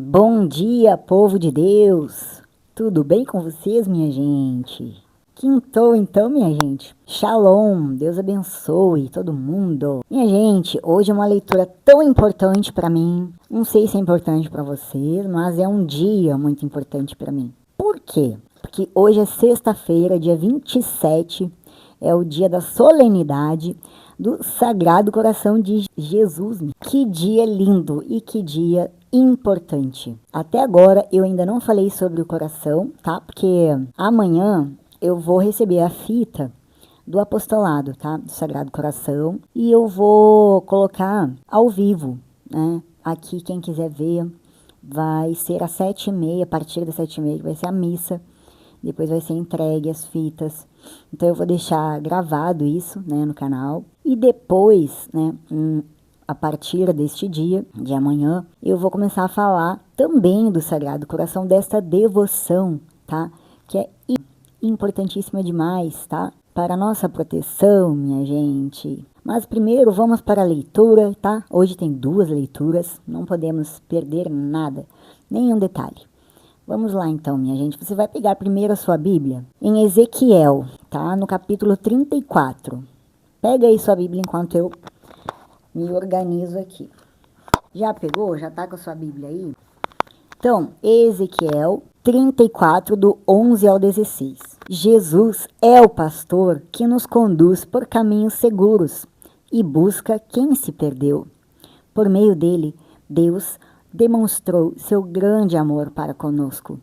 Bom dia, povo de Deus! Tudo bem com vocês, minha gente? Quintou então, minha gente. Shalom, Deus abençoe todo mundo. Minha gente, hoje é uma leitura tão importante para mim. Não sei se é importante para vocês, mas é um dia muito importante para mim. Por quê? Porque hoje é sexta-feira, dia 27, é o dia da solenidade do Sagrado Coração de Jesus. Que dia lindo e que dia importante. Até agora eu ainda não falei sobre o coração, tá? Porque amanhã eu vou receber a fita do apostolado, tá? Do Sagrado Coração. E eu vou colocar ao vivo, né? Aqui quem quiser ver, vai ser às 7h30, a partir das 7h30 que vai ser a missa. Depois vai ser entregue as fitas. Então eu vou deixar gravado isso, né, no canal. E depois, né, a partir deste dia, de amanhã, eu vou começar a falar também do Sagrado Coração, desta devoção, tá? Que é importantíssima demais, tá? Para a nossa proteção, minha gente. Mas primeiro vamos para a leitura, tá? Hoje tem 2 leituras, não podemos perder nada, nenhum detalhe. Vamos lá então, minha gente. Você vai pegar primeiro a sua Bíblia em Ezequiel, tá? No capítulo 34. Pega aí sua Bíblia enquanto eu me organizo aqui. Já pegou? Já tá com a sua Bíblia aí? Então, Ezequiel 34, do 11 ao 16. Jesus é o pastor que nos conduz por caminhos seguros e busca quem se perdeu. Por meio dele, Deus demonstrou seu grande amor para conosco.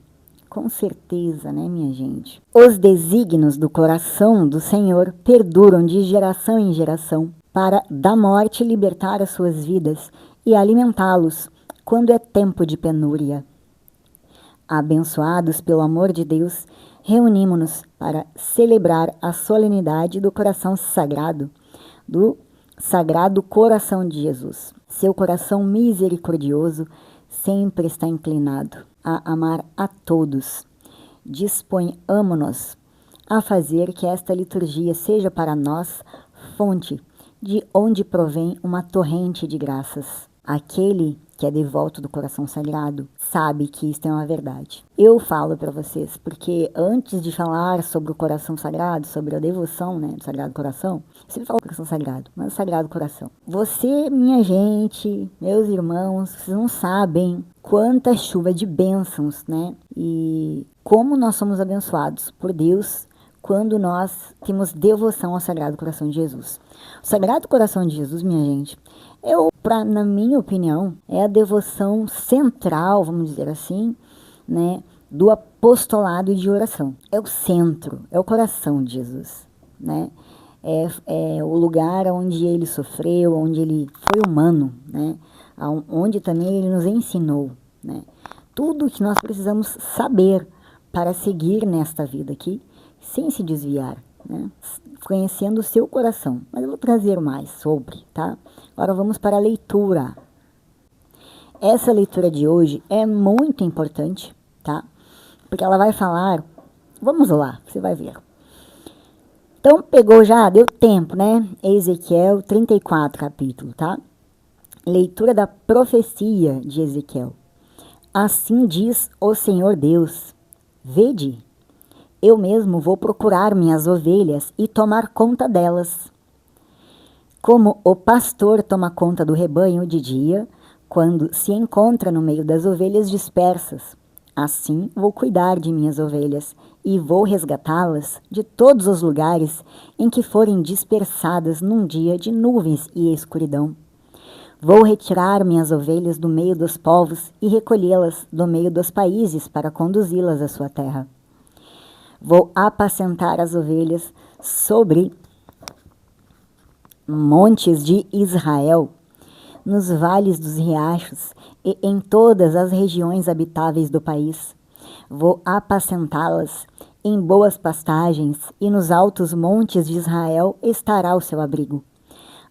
Com certeza, né, minha gente? Os desígnios do coração do Senhor perduram de geração em geração, para da morte libertar as suas vidas e alimentá-los quando é tempo de penúria. Abençoados pelo amor de Deus, reunimos-nos para celebrar a solenidade do coração sagrado, do Sagrado Coração de Jesus. Seu coração misericordioso sempre está inclinado a amar a todos. Disponhamos-nos a fazer que esta liturgia seja para nós fonte de onde provém uma torrente de graças. Aquele que é devoto do coração sagrado sabe que isto é uma verdade. Eu falo para vocês, porque antes de falar sobre o coração sagrado, sobre a devoção, né, do Sagrado Coração, eu sempre falo coração sagrado, mas o Sagrado Coração. Você, minha gente, meus irmãos, vocês não sabem quanta chuva de bênçãos, né? E como nós somos abençoados por Deus quando nós temos devoção ao Sagrado Coração de Jesus. O Sagrado Coração de Jesus, minha gente, na minha opinião, é a devoção central, vamos dizer assim, né, do apostolado de oração. É o centro, é o coração de Jesus, né? É o lugar onde ele sofreu, onde ele foi humano, né? Onde também ele nos ensinou, né? Tudo que nós precisamos saber para seguir nesta vida aqui, sem se desviar, né? Conhecendo o seu coração. Mas eu vou trazer mais sobre, tá? Agora vamos para a leitura. Essa leitura de hoje é muito importante, tá? Porque ela vai falar... Vamos lá, você vai ver. Então, pegou já? Deu tempo, né? Ezequiel 34, capítulo, tá? Leitura da profecia de Ezequiel. Assim diz o Senhor Deus: Vede, eu mesmo vou procurar minhas ovelhas e tomar conta delas. Como o pastor toma conta do rebanho de dia, quando se encontra no meio das ovelhas dispersas, assim vou cuidar de minhas ovelhas e vou resgatá-las de todos os lugares em que forem dispersadas num dia de nuvens e escuridão. Vou retirar minhas ovelhas do meio dos povos e recolhê-las do meio dos países para conduzi-las à sua terra. Vou apacentar as ovelhas sobre montes de Israel, nos vales dos riachos e em todas as regiões habitáveis do país. Vou apacentá-las em boas pastagens e nos altos montes de Israel estará o seu abrigo.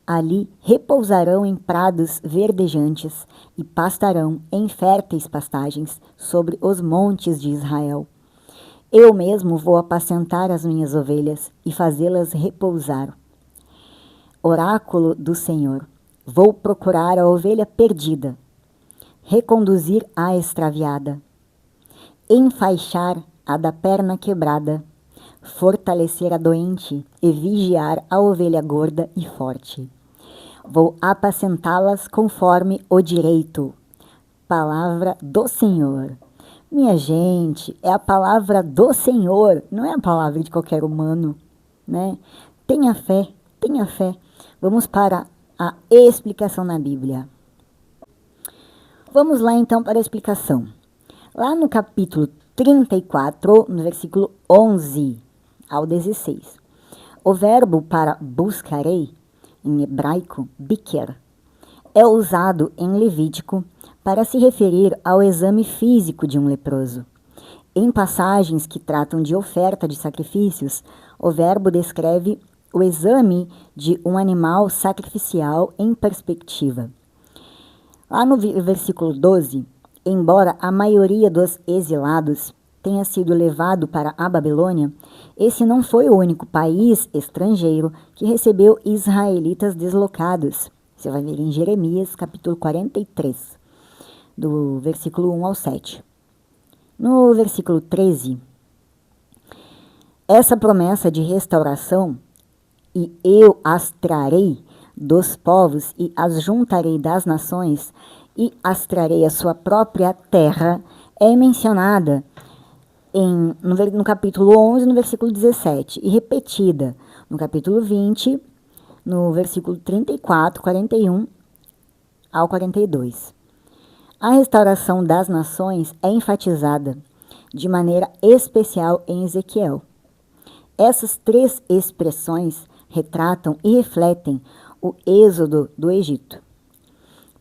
Ali repousarão em prados verdejantes e pastarão em férteis pastagens sobre os montes de Israel. Eu mesmo vou apacentar as minhas ovelhas e fazê-las repousar. Oráculo do Senhor. Vou procurar a ovelha perdida. reconduzir a extraviada, enfaixar a da perna quebrada, fortalecer a doente e vigiar a ovelha gorda e forte. Vou apacentá-las conforme o direito. Palavra do Senhor. Minha gente, é a palavra do Senhor, não é a palavra de qualquer humano, né? Tenha fé, tenha fé. Vamos para a explicação na Bíblia. Vamos lá então para a explicação. Lá no capítulo 34, no versículo 11 ao 16. O verbo para buscarei, em hebraico, biker, é usado em Levítico para se referir ao exame físico de um leproso. Em passagens que tratam de oferta de sacrifícios, o verbo descreve o exame de um animal sacrificial em perspectiva. Lá no versículo 12, embora a maioria dos exilados tenha sido levado para a Babilônia, esse não foi o único país estrangeiro que recebeu israelitas deslocados. Você vai ver em Jeremias, capítulo 43, do versículo 1 ao 7. No versículo 13, essa promessa de restauração, e eu as trarei dos povos e as juntarei das nações e as trarei à sua própria terra, é mencionada no capítulo 11, no versículo 17, e repetida no capítulo 20, no versículo 34, 41 ao 42. A restauração das nações é enfatizada de maneira especial em Ezequiel. Essas três expressões retratam e refletem o êxodo do Egito.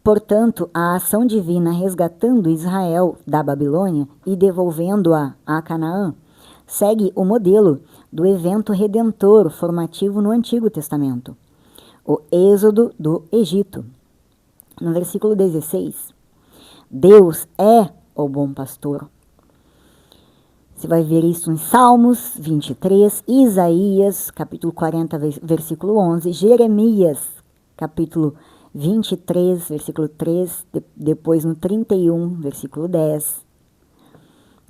Portanto, a ação divina resgatando Israel da Babilônia e devolvendo-a a Canaã segue o modelo do evento redentor formativo no Antigo Testamento, o êxodo do Egito. No versículo 16, Deus é o bom pastor. Você vai ver isso em Salmos 23, Isaías, capítulo 40, versículo 11, Jeremias, capítulo 23, versículo 3, depois no 31, versículo 10.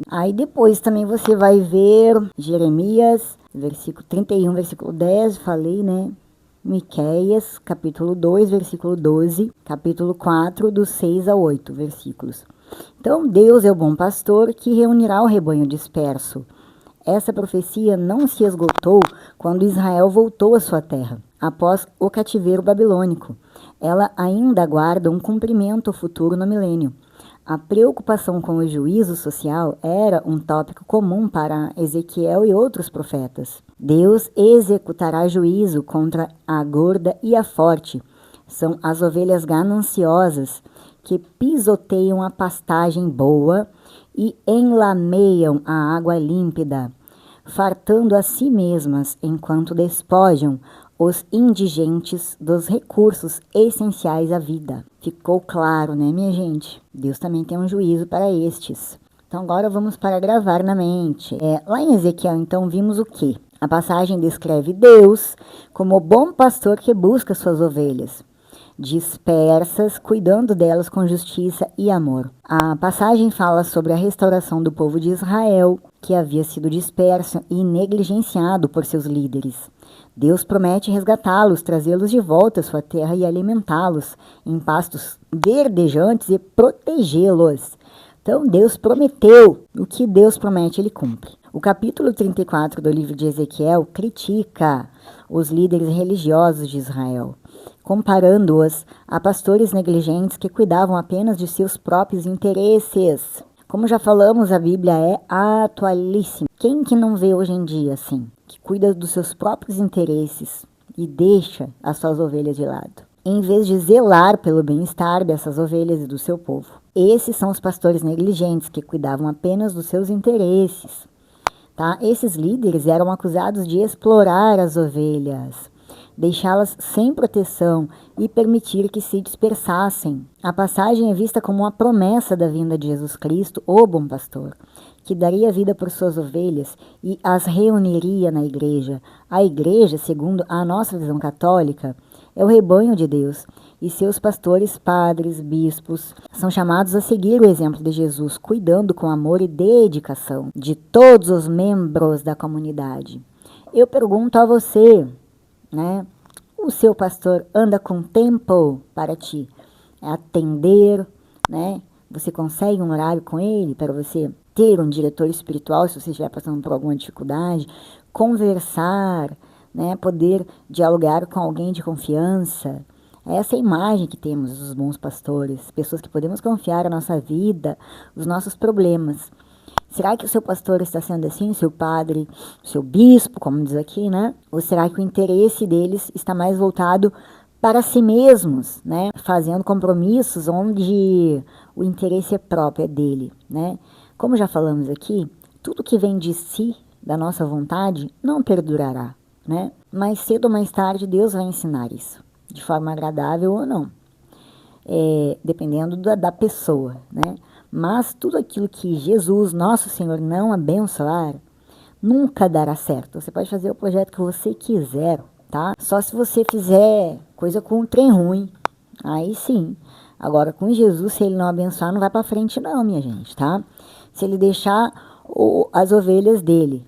Aí depois também você vai ver Jeremias, versículo 31, versículo 10, falei, né? Miqueias, capítulo 2, versículo 12, capítulo 4, dos 6 a 8 versículos. Então, Deus é o bom pastor que reunirá o rebanho disperso. Essa profecia não se esgotou quando Israel voltou à sua terra, após o cativeiro babilônico. Ela ainda aguarda um cumprimento futuro no milênio. A preocupação com o juízo social era um tópico comum para Ezequiel e outros profetas. Deus executará juízo contra a gorda e a forte. São as ovelhas gananciosas que pisoteiam a pastagem boa e enlameiam a água límpida, fartando a si mesmas enquanto despojam os indigentes dos recursos essenciais à vida. Ficou claro, né, minha gente? Deus também tem um juízo para estes. Então agora vamos para gravar na mente. Lá em Ezequiel, então, vimos o quê? A passagem descreve Deus como o bom pastor que busca suas ovelhas dispersas, cuidando delas com justiça e amor. A passagem fala sobre a restauração do povo de Israel, que havia sido disperso e negligenciado por seus líderes. Deus promete resgatá-los, trazê-los de volta à sua terra e alimentá-los em pastos verdejantes e protegê-los. Então, Deus prometeu. O que Deus promete, Ele cumpre. O capítulo 34 do livro de Ezequiel critica os líderes religiosos de Israel, comparando-os a pastores negligentes que cuidavam apenas de seus próprios interesses. Como já falamos, a Bíblia é atualíssima. Quem que não vê hoje em dia assim? Que cuida dos seus próprios interesses e deixa as suas ovelhas de lado, em vez de zelar pelo bem-estar dessas ovelhas e do seu povo. Esses são os pastores negligentes que cuidavam apenas dos seus interesses. Tá? Esses líderes eram acusados de explorar as ovelhas, deixá-las sem proteção e permitir que se dispersassem. A passagem é vista como uma promessa da vinda de Jesus Cristo, o bom pastor, que daria vida por suas ovelhas e as reuniria na igreja. A igreja, segundo a nossa visão católica, é o rebanho de Deus. E seus pastores, padres, bispos, são chamados a seguir o exemplo de Jesus, cuidando com amor e dedicação de todos os membros da comunidade. Eu pergunto a você, né? O seu pastor anda com tempo para te atender, né? Você consegue um horário com ele para você ter um diretor espiritual, se você estiver passando por alguma dificuldade, conversar, né? Poder dialogar com alguém de confiança. Essa é a imagem que temos dos bons pastores, pessoas que podemos confiar a nossa vida, os nossos problemas. Será que o seu pastor está sendo assim, o seu padre, o seu bispo, como diz aqui, né? Ou será que o interesse deles está mais voltado para si mesmos, né? Fazendo compromissos onde o interesse é próprio, é dele, né? Como já falamos aqui, tudo que vem de si, da nossa vontade, não perdurará, né? Mais cedo ou mais tarde, Deus vai ensinar isso, de forma agradável ou não, dependendo da pessoa, né? Mas tudo aquilo que Jesus, nosso Senhor, não abençoar, nunca dará certo. Você pode fazer o projeto que você quiser, tá? Só se você fizer coisa com um trem ruim, aí sim. Agora, com Jesus, se ele não abençoar, não vai para frente não, minha gente, tá? Se ele deixar as ovelhas dele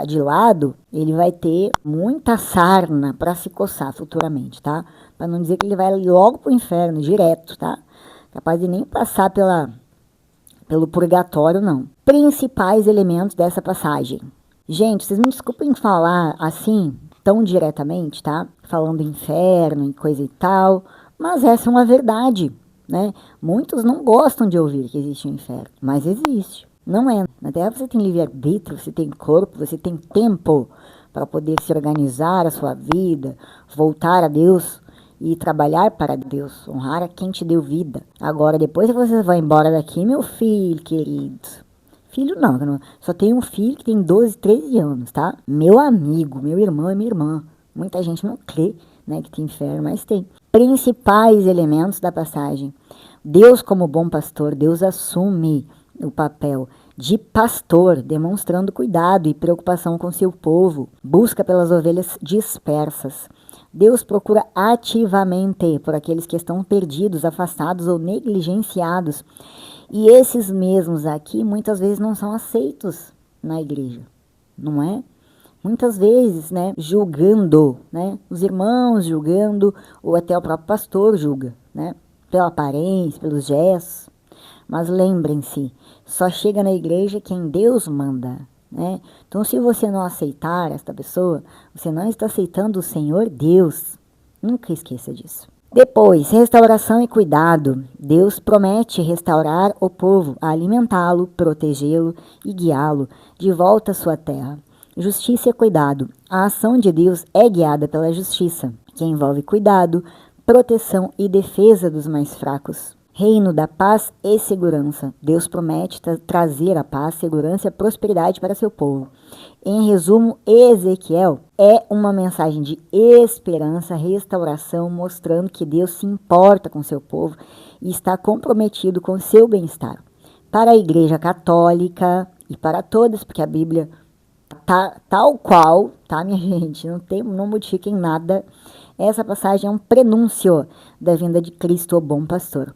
de lado, ele vai ter muita sarna para se coçar futuramente, tá? Para não dizer que ele vai logo pro inferno, direto, tá? Capaz de nem passar pelo purgatório, não. Principais elementos dessa passagem. Gente, vocês me desculpem falar assim, tão diretamente, tá? Falando inferno e coisa e tal, mas essa é uma verdade, né? Muitos não gostam de ouvir que existe um inferno, mas existe. Não é. Na Terra você tem livre-arbítrio, você tem corpo, você tem tempo para poder se organizar a sua vida, voltar a Deus e trabalhar para Deus, honrar a quem te deu vida. Agora, depois que você vai embora daqui, meu filho querido. Filho não, só tenho um filho que tem 12, 13 anos, tá? Meu amigo, meu irmão e minha irmã. Muita gente não crê, né, que tem inferno, mas tem. Principais elementos da passagem. Deus, como bom pastor, Deus assume o papel de pastor, demonstrando cuidado e preocupação com seu povo. Busca pelas ovelhas dispersas. Deus procura ativamente por aqueles que estão perdidos, afastados ou negligenciados. E esses mesmos aqui muitas vezes não são aceitos na igreja, não é? Muitas vezes, né, julgando, né, os irmãos julgando, ou até o próprio pastor julga, né, pela aparência, pelos gestos. Mas lembrem-se, só chega na igreja quem Deus manda, né? Então, se você não aceitar esta pessoa, você não está aceitando o Senhor Deus. Nunca esqueça disso. Depois, restauração e cuidado. Deus promete restaurar o povo, alimentá-lo, protegê-lo e guiá-lo de volta à sua terra. Justiça e cuidado. A ação de Deus é guiada pela justiça, que envolve cuidado, proteção e defesa dos mais fracos. Reino da paz e segurança. Deus promete trazer a paz, segurança e prosperidade para seu povo. Em resumo, Ezequiel é uma mensagem de esperança, restauração, mostrando que Deus se importa com seu povo e está comprometido com seu bem-estar. Para a Igreja Católica e para todas, porque a Bíblia tá tal qual, tá, minha gente? Não modifiquem nada. Essa passagem é um prenúncio da vinda de Cristo, o bom pastor,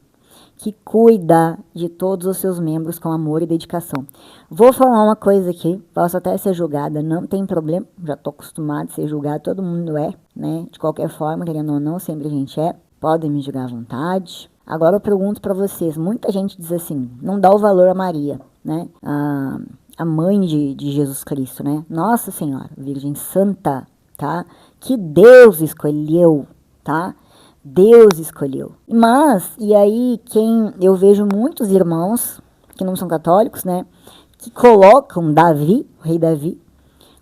que cuida de todos os seus membros com amor e dedicação. Vou falar uma coisa aqui, posso até ser julgada, não tem problema, já estou acostumada a ser julgada, todo mundo é, né? De qualquer forma, querendo ou não, sempre a gente é. Podem me julgar à vontade. Agora eu pergunto para vocês, muita gente diz assim, não dá o valor a Maria, né? A mãe de Jesus Cristo, né? Nossa Senhora, Virgem Santa, tá? Que Deus escolheu, tá? Deus escolheu. Mas, e aí, eu vejo muitos irmãos que não são católicos, né, que colocam Davi, o rei Davi,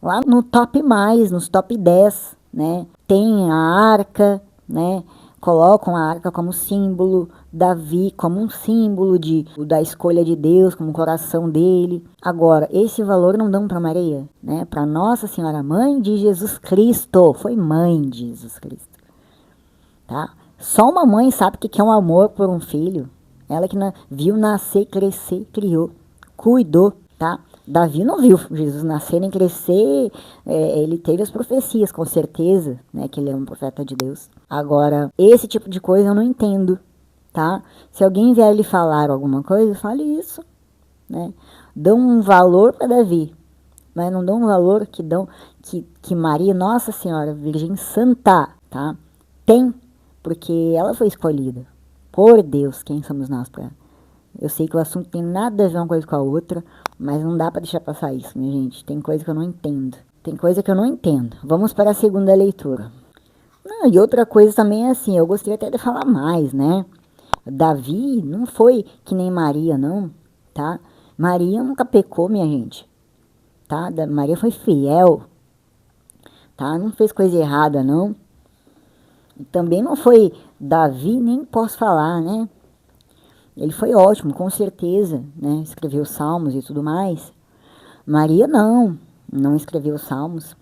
lá no top mais, nos top 10, né, tem a arca, né, colocam a arca como símbolo, Davi como um símbolo da escolha de Deus, como o coração dele. Agora, esse valor não dão para Maria, né, para Nossa Senhora, mãe de Jesus Cristo, foi mãe de Jesus Cristo. Tá? Só uma mãe sabe o que é um amor por um filho. Ela que viu nascer, crescer, criou, cuidou, tá? Davi não viu Jesus nascer nem crescer, ele teve as profecias, com certeza, né, que ele é um profeta de Deus. Agora, esse tipo de coisa eu não entendo, tá? Se alguém vier lhe falar alguma coisa, fale isso, né? Dão um valor para Davi, mas não dão um valor que Maria, Nossa Senhora, Virgem Santa, tá? Tem, porque ela foi escolhida por Deus. Quem somos nós para... Eu sei que o assunto tem nada a ver uma coisa com a outra, mas não dá para deixar passar isso, minha gente. Tem coisa que eu não entendo. Tem coisa que eu não entendo. Vamos para a segunda leitura. Não, e outra coisa também é assim, eu gostaria até de falar mais, né? Davi não foi que nem Maria, não, tá? Maria nunca pecou, minha gente, tá? Maria foi fiel, tá? Não fez coisa errada, não. E também não foi Davi, nem posso falar, né? Ele foi ótimo, com certeza, né? Escreveu salmos e tudo mais. Maria não escreveu salmos.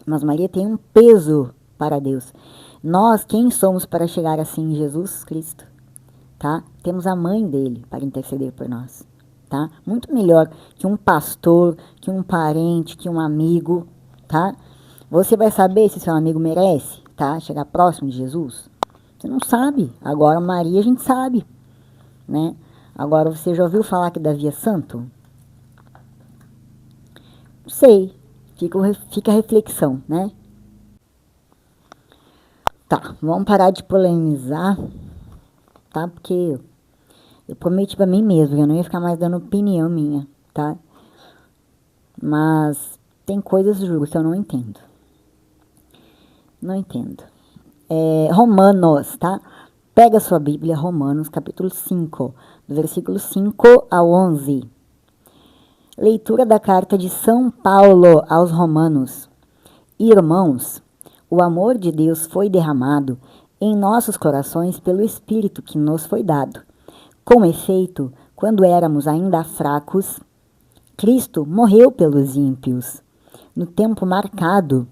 Mas Maria tem um peso para Deus. Nós, quem somos para chegar assim em Jesus Cristo? Tá? Temos a mãe dele para interceder por nós. Tá? Muito melhor que um pastor, que um parente, que um amigo. Tá? Você vai saber se seu amigo merece, tá? Chegar próximo de Jesus? Você não sabe. Agora Maria a gente sabe. Né? Agora, você já ouviu falar que Davi é santo? Não sei. Fica a reflexão, né? Tá, vamos parar de polemizar, tá? Porque eu prometi pra mim mesmo que eu não ia ficar mais dando opinião minha, tá? Mas tem coisas, juro, que eu não entendo. Não entendo. Romanos, tá? Pega sua Bíblia, Romanos, capítulo 5, do versículo 5 ao 11. Leitura da carta de São Paulo aos Romanos. Irmãos, o amor de Deus foi derramado em nossos corações pelo Espírito que nos foi dado. Com efeito, quando éramos ainda fracos, Cristo morreu pelos ímpios. No tempo marcado,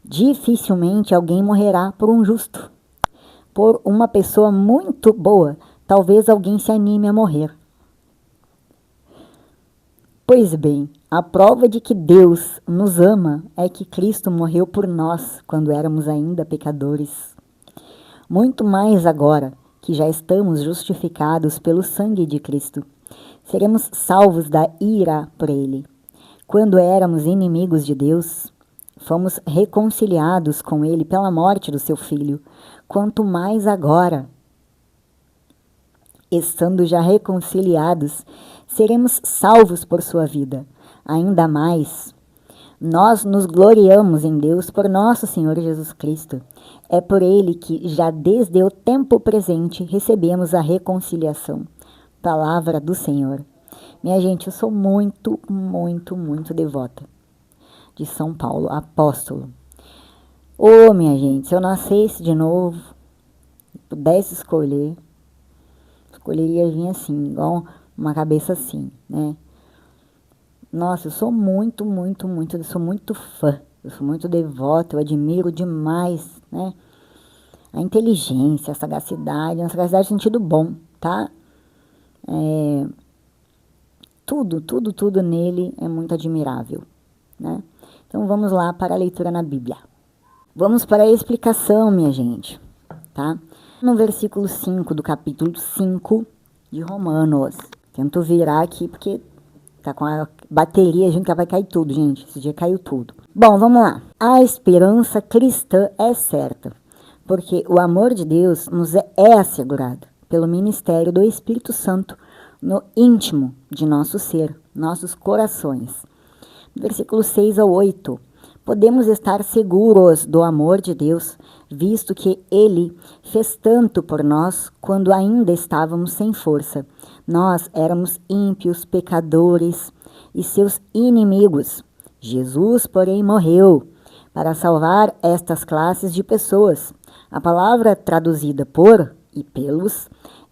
dificilmente alguém morrerá por um justo. Por uma pessoa muito boa, talvez alguém se anime a morrer. Pois bem, a prova de que Deus nos ama é que Cristo morreu por nós quando éramos ainda pecadores. Muito mais agora que já estamos justificados pelo sangue de Cristo, seremos salvos da ira por ele. Quando éramos inimigos de Deus, fomos reconciliados com ele pela morte do seu Filho. Quanto mais agora, estando já reconciliados, seremos salvos por sua vida. Ainda mais, nós nos gloriamos em Deus por nosso Senhor Jesus Cristo. É por ele que, já desde o tempo presente, recebemos a reconciliação. Palavra do Senhor. Minha gente, eu sou muito, muito, muito devota de São Paulo, apóstolo. Ô, minha gente, se eu nascesse de novo, pudesse escolher, escolheria vir assim, igual uma cabeça assim, né? Nossa, eu sou muito, muito, muito, eu sou muito fã, eu sou muito devota, eu admiro demais, né? A inteligência, a sagacidade no sentido bom, tá? Tudo nele é muito admirável, né? Então vamos lá para a leitura na Bíblia. Vamos para a explicação, minha gente, tá? No versículo 5 do capítulo 5 de Romanos. Tento virar aqui porque tá com a bateria, a gente vai cair tudo, gente. Esse dia caiu tudo. Bom, vamos lá. A esperança cristã é certa, porque o amor de Deus nos é assegurado pelo ministério do Espírito Santo no íntimo de nosso ser, nossos corações. Versículo 6 ao 8. Podemos estar seguros do amor de Deus, visto que Ele fez tanto por nós quando ainda estávamos sem força. Nós éramos ímpios, pecadores e seus inimigos. Jesus, porém, morreu para salvar estas classes de pessoas. A palavra traduzida por e pelos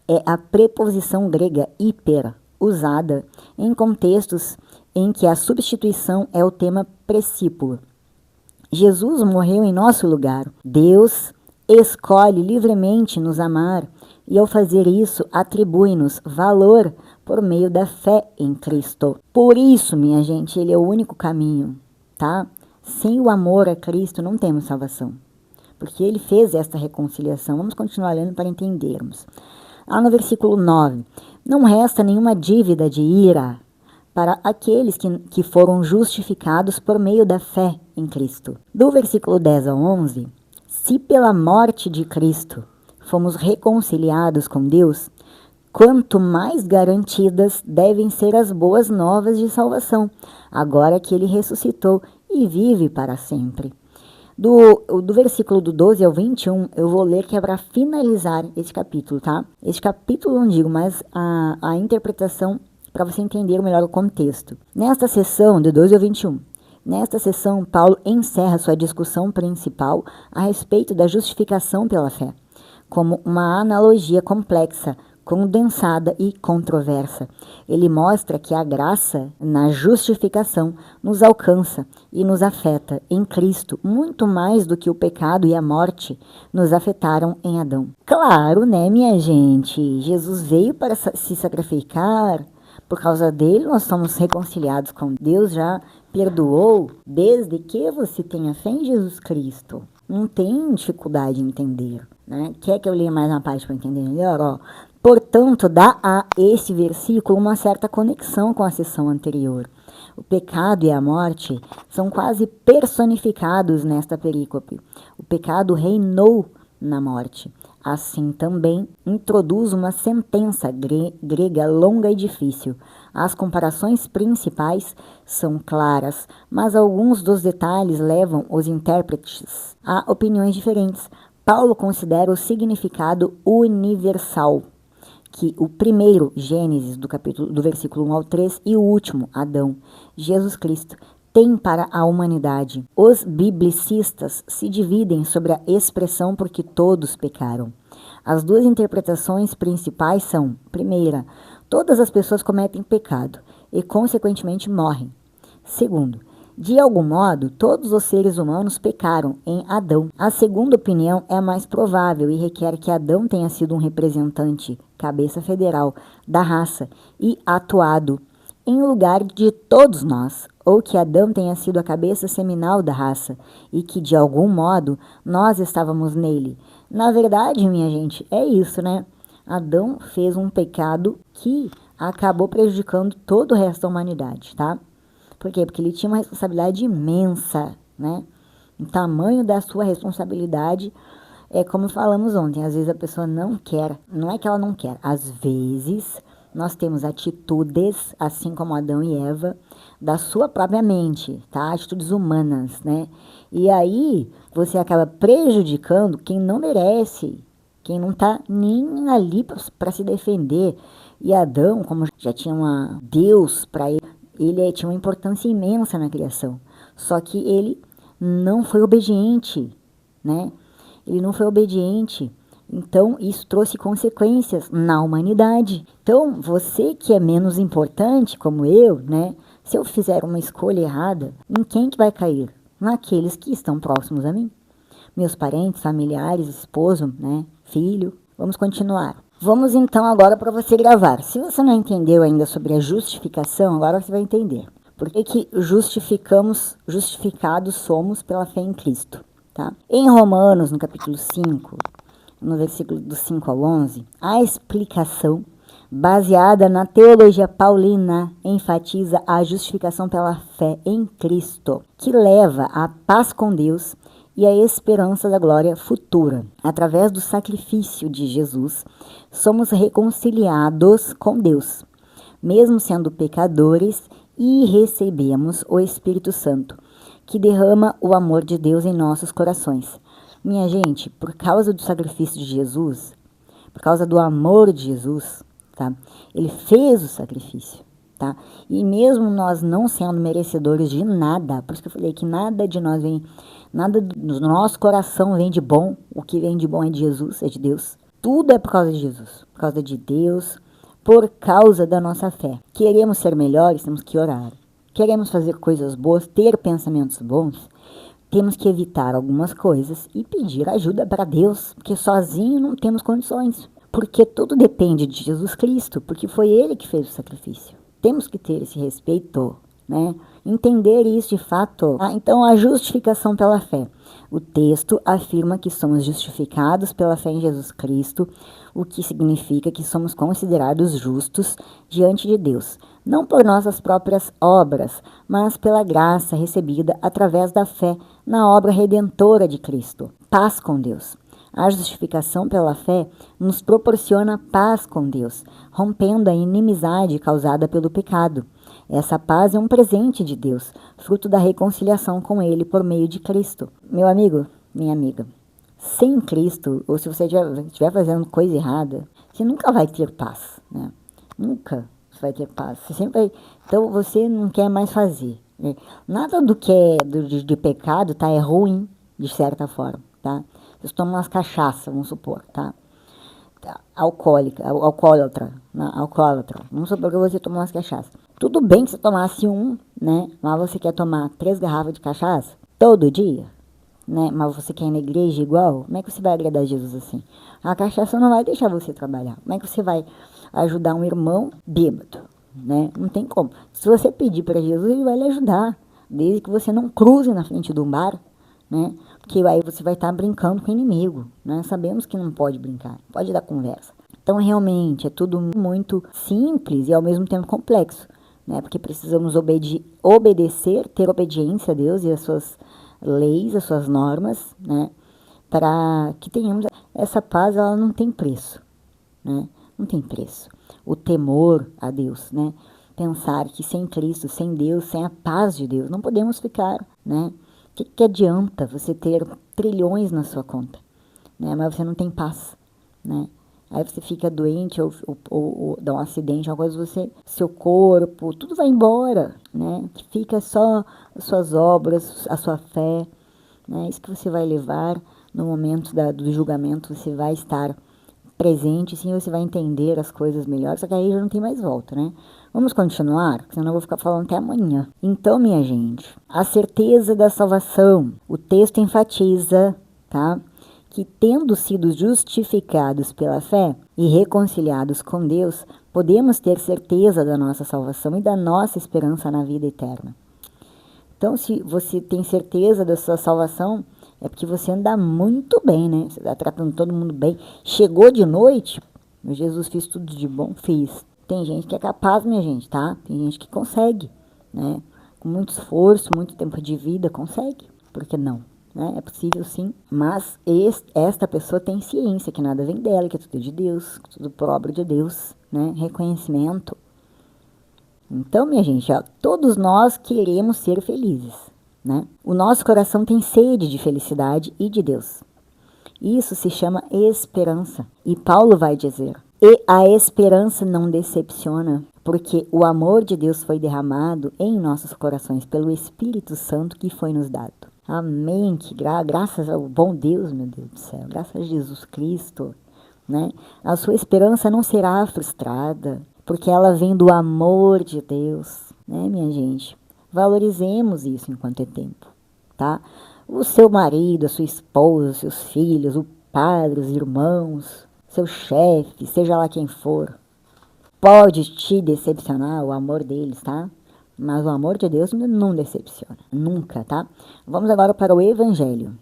é a preposição grega hiper, usada em contextos em que a substituição é o tema precípulo. Jesus morreu em nosso lugar. Deus escolhe livremente nos amar e, ao fazer isso, atribui-nos valor por meio da fé em Cristo. Por isso, minha gente, ele é o único caminho, tá? Sem o amor a Cristo não temos salvação, porque ele fez esta reconciliação. Vamos continuar lendo para entendermos. Lá no versículo 9, não resta nenhuma dívida de ira para aqueles que foram justificados por meio da fé em Cristo. Do versículo 10 ao 11, se pela morte de Cristo fomos reconciliados com Deus, quanto mais garantidas devem ser as boas novas de salvação, agora que ele ressuscitou e vive para sempre. Do versículo do 12 ao 21, eu vou ler que é para finalizar esse capítulo, tá? Este capítulo não digo, mas a interpretação para você entender melhor o contexto. Nesta sessão, do 12 ao 21, nesta sessão, Paulo encerra sua discussão principal a respeito da justificação pela fé, como uma analogia complexa, condensada e controversa. Ele mostra que a graça na justificação nos alcança e nos afeta em Cristo muito mais do que o pecado e a morte nos afetaram em Adão. Claro, né, minha gente? Jesus veio para se sacrificar. Por causa dele, nós somos reconciliados com Deus, já perdoou, desde que você tenha fé em Jesus Cristo. Não tem dificuldade em entender, né? Quer que eu leia mais uma parte para entender melhor? Ó. Portanto, dá a esse versículo uma certa conexão com a sessão anterior. O pecado e a morte são quase personificados nesta perícope. O pecado reinou na morte. Assim também introduz uma sentença grega longa e difícil. As comparações principais são claras, mas alguns dos detalhes levam os intérpretes a opiniões diferentes. Paulo considera o significado universal, que o primeiro, Gênesis, do versículo 1 ao 3, e o último, Adão, Jesus Cristo, tem para a humanidade. Os biblicistas se dividem sobre a expressão porque todos pecaram. As duas interpretações principais são: primeira, todas as pessoas cometem pecado e, consequentemente, morrem. Segundo, de algum modo, todos os seres humanos pecaram em Adão. A segunda opinião é a mais provável e requer que Adão tenha sido um representante, cabeça federal, da raça e atuado em lugar de todos nós, ou que Adão tenha sido a cabeça seminal da raça e que, de algum modo, nós estávamos nele. Na verdade, minha gente, é isso, né? Adão fez um pecado que acabou prejudicando todo o resto da humanidade, tá? Por quê? Porque ele tinha uma responsabilidade imensa, né? O tamanho da sua responsabilidade é como falamos ontem, às vezes a pessoa não quer, não é que ela não quer, às vezes nós temos atitudes, assim como Adão e Eva, da sua própria mente, tá? Atitudes humanas, né? E aí você acaba prejudicando quem não merece, quem não tá nem ali para se defender. E Adão, como já tinha Deus para ele, ele tinha uma importância imensa na criação. Só que ele não foi obediente, né? Ele não foi obediente. Então, isso trouxe consequências na humanidade. Então, você que é menos importante, como eu, né? Se eu fizer uma escolha errada, em quem que vai cair? Naqueles que estão próximos a mim. Meus parentes, familiares, esposo, né? Filho. Vamos continuar. Vamos então agora para você gravar. Se você não entendeu ainda sobre a justificação, agora você vai entender. Por que justificados somos pela fé em Cristo, tá? Em Romanos, no capítulo 5, no versículo do 5 ao 11, a explicação baseada na teologia paulina enfatiza a justificação pela fé em Cristo, que leva à paz com Deus e à esperança da glória futura. Através do sacrifício de Jesus, somos reconciliados com Deus, mesmo sendo pecadores, e recebemos o Espírito Santo, que derrama o amor de Deus em nossos corações. Minha gente, por causa do sacrifício de Jesus, por causa do amor de Jesus, tá? Ele fez o sacrifício, tá? E mesmo nós não sendo merecedores de nada, por isso que eu falei que nada de nós vem, nada do nosso coração vem de bom, o que vem de bom é de Jesus, é de Deus. Tudo é por causa de Jesus, por causa de Deus, por causa da nossa fé. Queremos ser melhores, temos que orar. Queremos fazer coisas boas, ter pensamentos bons, temos que evitar algumas coisas e pedir ajuda para Deus, porque sozinho não temos condições. porque tudo depende de Jesus Cristo, porque foi Ele que fez o sacrifício. Temos que ter esse respeito, né? Entender isso de fato. Então, a justificação pela fé. O texto afirma que somos justificados pela fé em Jesus Cristo, o que significa que somos considerados justos diante de Deus, não por nossas próprias obras, mas pela graça recebida através da fé na obra redentora de Cristo. Paz com Deus. A justificação pela fé nos proporciona paz com Deus, rompendo a inimizade causada pelo pecado. Essa paz é um presente de Deus, fruto da reconciliação com Ele por meio de Cristo. Meu amigo, minha amiga, sem Cristo, ou se você estiver fazendo coisa errada, você nunca vai ter paz, né? Nunca você vai ter paz. Você sempre vai... Então você não quer mais fazer, né? Nada do que é de pecado, tá? É ruim, de certa forma, tá? Vocês tomam umas cachaças, vamos supor, tá? Alcoólatra. Vamos supor que você tomou umas cachaças. Tudo bem que você tomasse né? Mas você quer tomar 3 garrafas de cachaça todo dia, né? Mas você quer ir na igreja igual? Como é que você vai agradar Jesus assim? A cachaça não vai deixar você trabalhar. Como é que você vai ajudar um irmão bêbado, né? Não tem como. Se você pedir para Jesus, ele vai lhe ajudar, desde que você não cruze na frente do bar, né? Porque aí você vai estar brincando com o inimigo, né? Sabemos que não pode brincar, pode dar conversa. Então, realmente, é tudo muito simples e ao mesmo tempo complexo, né? Porque precisamos obedecer, ter obediência a Deus e as suas leis, as suas normas, né? Para que tenhamos essa paz, ela não tem preço, né? Não tem preço. O temor a Deus, né? Pensar que sem Cristo, sem Deus, sem a paz de Deus, não podemos ficar, né? O que adianta você ter trilhões na sua conta, né? Mas você não tem paz, né? Aí você fica doente ou dá um acidente, alguma coisa, seu corpo, tudo vai embora, né? Fica só as suas obras, a sua fé, né? Isso que você vai levar no momento do julgamento, você vai estar presente, sim, você vai entender as coisas melhor, só que aí já não tem mais volta, né? Vamos continuar, senão eu vou ficar falando até amanhã. Então, minha gente, a certeza da salvação. O texto enfatiza, tá? Que tendo sido justificados pela fé e reconciliados com Deus, podemos ter certeza da nossa salvação e da nossa esperança na vida eterna. Então, se você tem certeza da sua salvação, é porque você anda muito bem, né? Você está tratando todo mundo bem. Chegou de noite, Jesus fez tudo de bom, fiz. Tem gente que é capaz, minha gente, tá? Tem gente que consegue, né? Com muito esforço, muito tempo de vida, consegue. Por que não? Né? É possível sim, mas esta pessoa tem ciência que nada vem dela, que é tudo de Deus, tudo próprio de Deus, né? Reconhecimento. Então, minha gente, ó, todos nós queremos ser felizes, né? O nosso coração tem sede de felicidade e de Deus. Isso se chama esperança. E Paulo vai dizer, e a esperança não decepciona, porque o amor de Deus foi derramado em nossos corações pelo Espírito Santo que foi nos dado. Amém, que graças ao bom Deus, meu Deus do céu, graças a Jesus Cristo, né? A sua esperança não será frustrada, porque ela vem do amor de Deus, né, minha gente? Valorizemos isso enquanto é tempo, tá? O seu marido, a sua esposa, os seus filhos, o padre, os irmãos, seu chefe, seja lá quem for, pode te decepcionar o amor deles, tá? Mas o amor de Deus não decepciona, nunca, tá? Vamos agora para o Evangelho.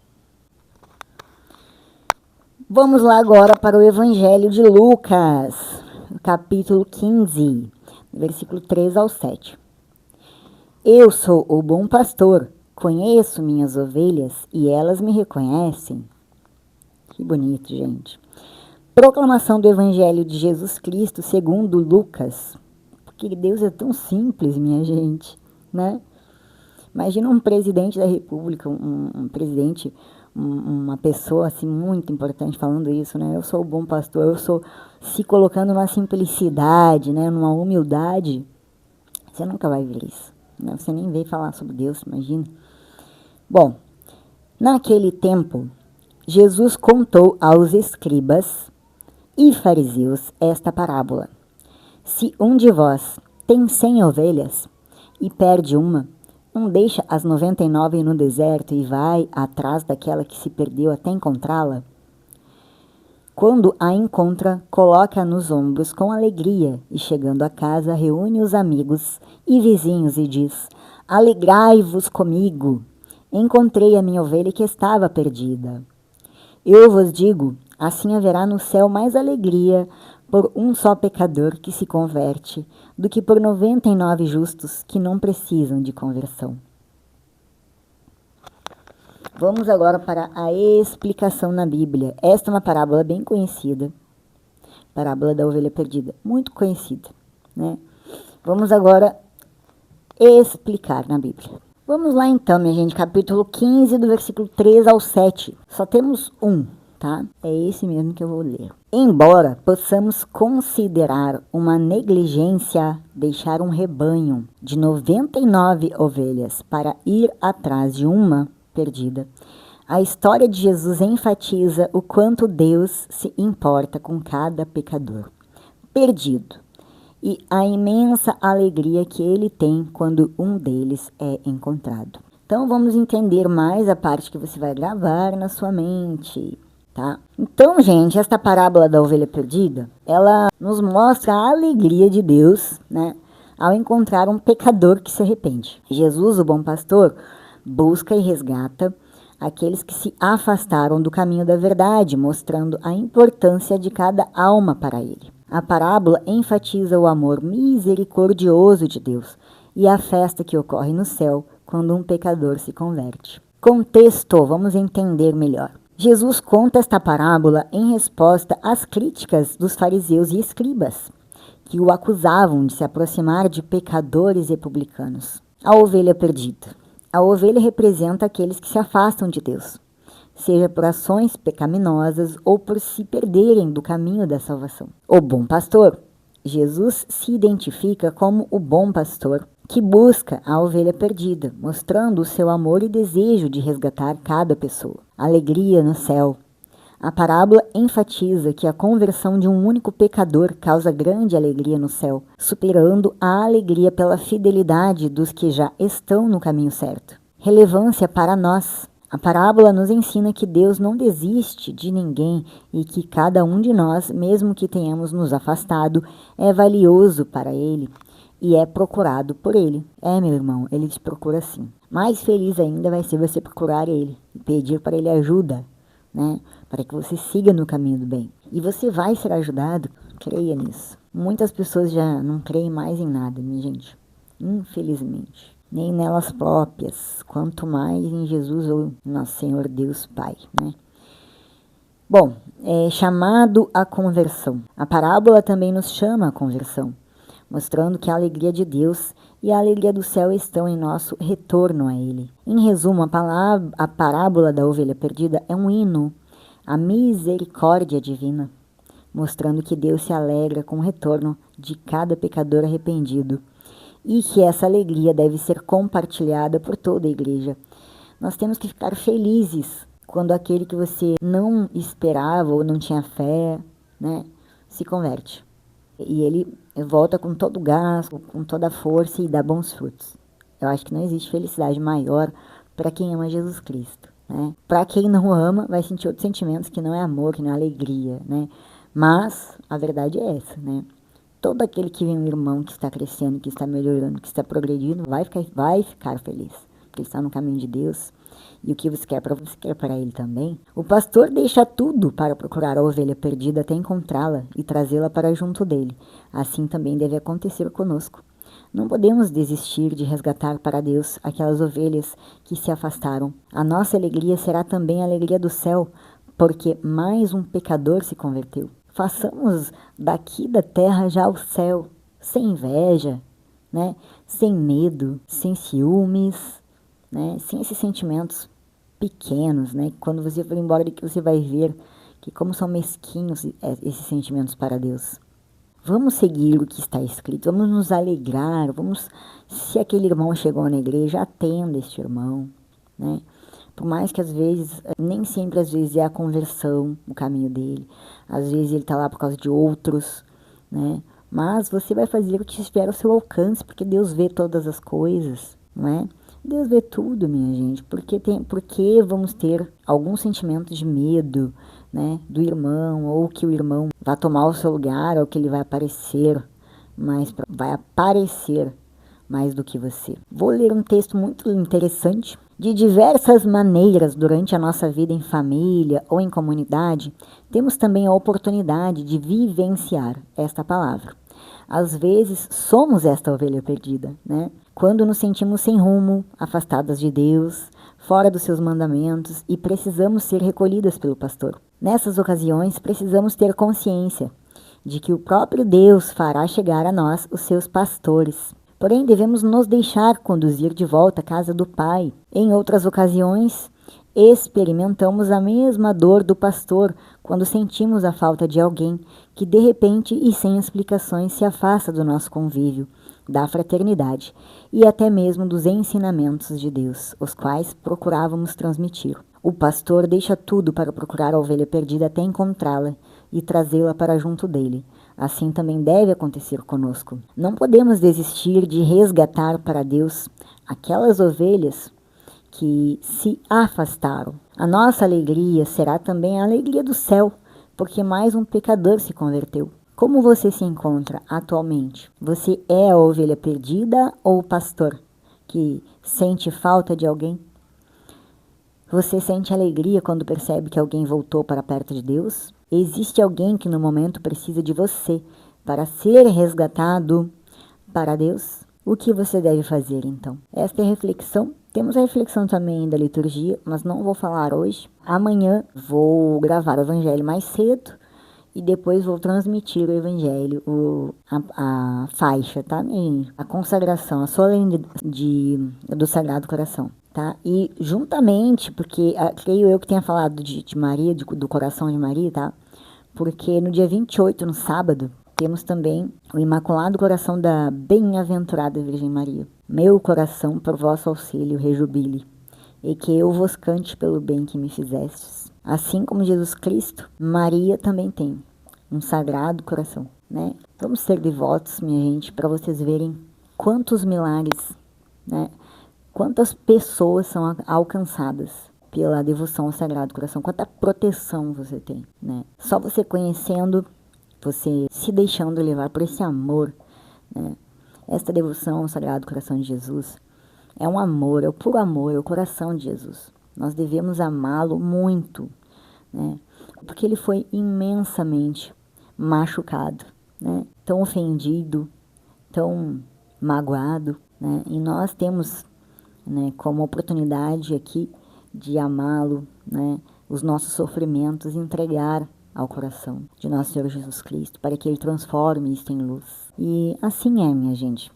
Vamos lá agora para o Evangelho de Lucas, capítulo 15, versículo 3 ao 7. Eu sou o bom pastor, conheço minhas ovelhas e elas me reconhecem. Que bonito, gente. Proclamação do Evangelho de Jesus Cristo segundo Lucas. Porque Deus é tão simples, minha gente, né? Imagina um presidente da república, um presidente, uma pessoa assim muito importante falando isso, né? Eu sou o bom pastor, eu sou se colocando numa simplicidade, né? Numa humildade. Você nunca vai ver isso, né? Você nem veio falar sobre Deus, imagina. Bom, naquele tempo, Jesus contou aos escribas e fariseus esta parábola. Se um de vós tem 100 ovelhas e perde uma, não deixa as 99 no deserto e vai atrás daquela que se perdeu até encontrá-la? Quando a encontra, coloca-a nos ombros com alegria e, chegando a casa, reúne os amigos e vizinhos e diz: Alegrai-vos comigo! Encontrei a minha ovelha que estava perdida. Eu vos digo, assim haverá no céu mais alegria por um só pecador que se converte do que por 99 justos que não precisam de conversão. Vamos agora para a explicação na Bíblia. Esta é uma parábola bem conhecida, parábola da ovelha perdida, muito conhecida, né? Vamos agora explicar na Bíblia. Vamos lá então, minha gente, capítulo 15, do versículo 3 ao 7. Só temos um, tá? É esse mesmo que eu vou ler. Embora possamos considerar uma negligência deixar um rebanho de 99 ovelhas para ir atrás de uma perdida, a história de Jesus enfatiza o quanto Deus se importa com cada pecador perdido e a imensa alegria que ele tem quando um deles é encontrado. Então vamos entender mais a parte que você vai gravar na sua mente, tá? Então, gente, esta parábola da ovelha perdida, ela nos mostra a alegria de Deus, né, ao encontrar um pecador que se arrepende. Jesus, o bom pastor, busca e resgata aqueles que se afastaram do caminho da verdade, mostrando a importância de cada alma para ele. A parábola enfatiza o amor misericordioso de Deus e a festa que ocorre no céu quando um pecador se converte. Contexto, vamos entender melhor. Jesus conta esta parábola em resposta às críticas dos fariseus e escribas, que o acusavam de se aproximar de pecadores e publicanos. A ovelha perdida. A ovelha representa aqueles que se afastam de Deus, seja por ações pecaminosas ou por se perderem do caminho da salvação. O bom pastor. Jesus se identifica como o bom pastor que busca a ovelha perdida, mostrando o seu amor e desejo de resgatar cada pessoa. Alegria no céu. A parábola enfatiza que a conversão de um único pecador causa grande alegria no céu, superando a alegria pela fidelidade dos que já estão no caminho certo. Relevância para nós. A parábola nos ensina que Deus não desiste de ninguém e que cada um de nós, mesmo que tenhamos nos afastado, é valioso para Ele e é procurado por Ele. Meu irmão, Ele te procura sim. Mais feliz ainda vai ser você procurar Ele e pedir para Ele ajuda, né? Para que você siga no caminho do bem. E você vai ser ajudado, creia nisso. Muitas pessoas já não creem mais em nada, minha gente. Infelizmente. Nem nelas próprias, quanto mais em Jesus ou nosso Senhor Deus Pai, né? Bom, chamado à conversão. A parábola também nos chama à conversão, mostrando que a alegria de Deus e a alegria do céu estão em nosso retorno a Ele. Em resumo, a parábola da ovelha perdida é um hino à misericórdia divina, mostrando que Deus se alegra com o retorno de cada pecador arrependido e que essa alegria deve ser compartilhada por toda a igreja. Nós temos que ficar felizes quando aquele que você não esperava ou não tinha fé, né, se converte. E ele volta com todo o gás, com toda a força e dá bons frutos. Eu acho que não existe felicidade maior para quem ama Jesus Cristo, né? Para quem não ama, vai sentir outros sentimentos que não é amor, que não é alegria, né? Mas a verdade é essa, né? Todo aquele que vê um irmão que está crescendo, que está melhorando, que está progredindo, vai ficar feliz, porque ele está no caminho de Deus. E o que você quer para ele também. O pastor deixa tudo para procurar a ovelha perdida até encontrá-la e trazê-la para junto dele. Assim também deve acontecer conosco. Não podemos desistir de resgatar para Deus aquelas ovelhas que se afastaram. A nossa alegria será também a alegria do céu, porque mais um pecador se converteu. Façamos daqui da terra já o céu, sem inveja, né? Sem medo, sem ciúmes, né? Sem esses sentimentos pequenos, né? Quando você for embora daqui, você vai ver que como são mesquinhos esses sentimentos para Deus. Vamos seguir o que está escrito, vamos nos alegrar, se aquele irmão chegou na igreja, atenda este irmão, né? Por mais que às vezes, nem sempre às vezes é a conversão o caminho dele. Às vezes ele está lá por causa de outros, né? Mas você vai fazer o que estiver ao seu alcance, porque Deus vê todas as coisas, não é? Deus vê tudo, minha gente. Porque vamos ter algum sentimento de medo, né, do irmão, ou que o irmão vai tomar o seu lugar, ou que ele vai aparecer mais do que você. Vou ler um texto muito interessante. De diversas maneiras, durante a nossa vida em família ou em comunidade, temos também a oportunidade de vivenciar esta palavra. Às vezes, somos esta ovelha perdida, né? Quando nos sentimos sem rumo, afastadas de Deus, fora dos seus mandamentos e precisamos ser recolhidas pelo pastor. Nessas ocasiões, precisamos ter consciência de que o próprio Deus fará chegar a nós os seus pastores. Porém, devemos nos deixar conduzir de volta à casa do Pai. Em outras ocasiões, experimentamos a mesma dor do pastor quando sentimos a falta de alguém que de repente e sem explicações se afasta do nosso convívio, da fraternidade e até mesmo dos ensinamentos de Deus, os quais procurávamos transmitir. O pastor deixa tudo para procurar a ovelha perdida até encontrá-la e trazê-la para junto dele. Assim também deve acontecer conosco. Não podemos desistir de resgatar para Deus aquelas ovelhas que se afastaram. A nossa alegria será também a alegria do céu, porque mais um pecador se converteu. Como você se encontra atualmente? Você é a ovelha perdida ou o pastor que sente falta de alguém? Você sente alegria quando percebe que alguém voltou para perto de Deus? Existe alguém que no momento precisa de você para ser resgatado para Deus? O que você deve fazer então? Esta é a reflexão. Temos a reflexão também da liturgia, mas não vou falar hoje. Amanhã vou gravar o evangelho mais cedo e depois vou transmitir o evangelho, a faixa, tá? A consagração, a solenidade do Sagrado Coração. Tá? E juntamente, porque creio eu que tenha falado de Maria, do coração de Maria, tá? Porque no dia 28, no sábado, temos também o Imaculado Coração da Bem-aventurada Virgem Maria. Meu coração, por vosso auxílio, rejubile, e que eu vos cante pelo bem que me fizestes. Assim como Jesus Cristo, Maria também tem um sagrado coração, né? Vamos ser devotos, minha gente, para vocês verem quantos milagres, né? Quantas pessoas são alcançadas pela devoção ao Sagrado Coração, quanta proteção você tem, né? Só você conhecendo, você se deixando levar por esse amor, né? Esta devoção ao Sagrado Coração de Jesus é um amor, é o puro amor, é o coração de Jesus. Nós devemos amá-lo muito, né? Porque ele foi imensamente machucado, né? Tão ofendido, tão magoado, né? E nós temos, né, como oportunidade aqui de amá-lo, né, os nossos sofrimentos, entregar ao coração de nosso Senhor Jesus Cristo, para que Ele transforme isso em luz. E assim é, minha gente.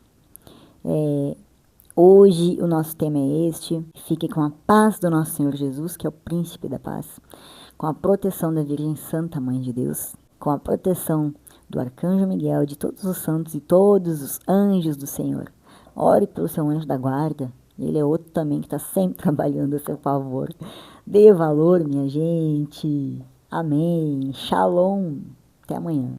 Hoje o nosso tema é este. Fique com a paz do nosso Senhor Jesus, que é o príncipe da paz, com a proteção da Virgem Santa, Mãe de Deus, com a proteção do Arcanjo Miguel, de todos os santos e todos os anjos do Senhor. Ore pelo seu anjo da guarda. Ele é outro também que está sempre trabalhando a seu favor. Dê valor, minha gente. Amém. Shalom. Até amanhã.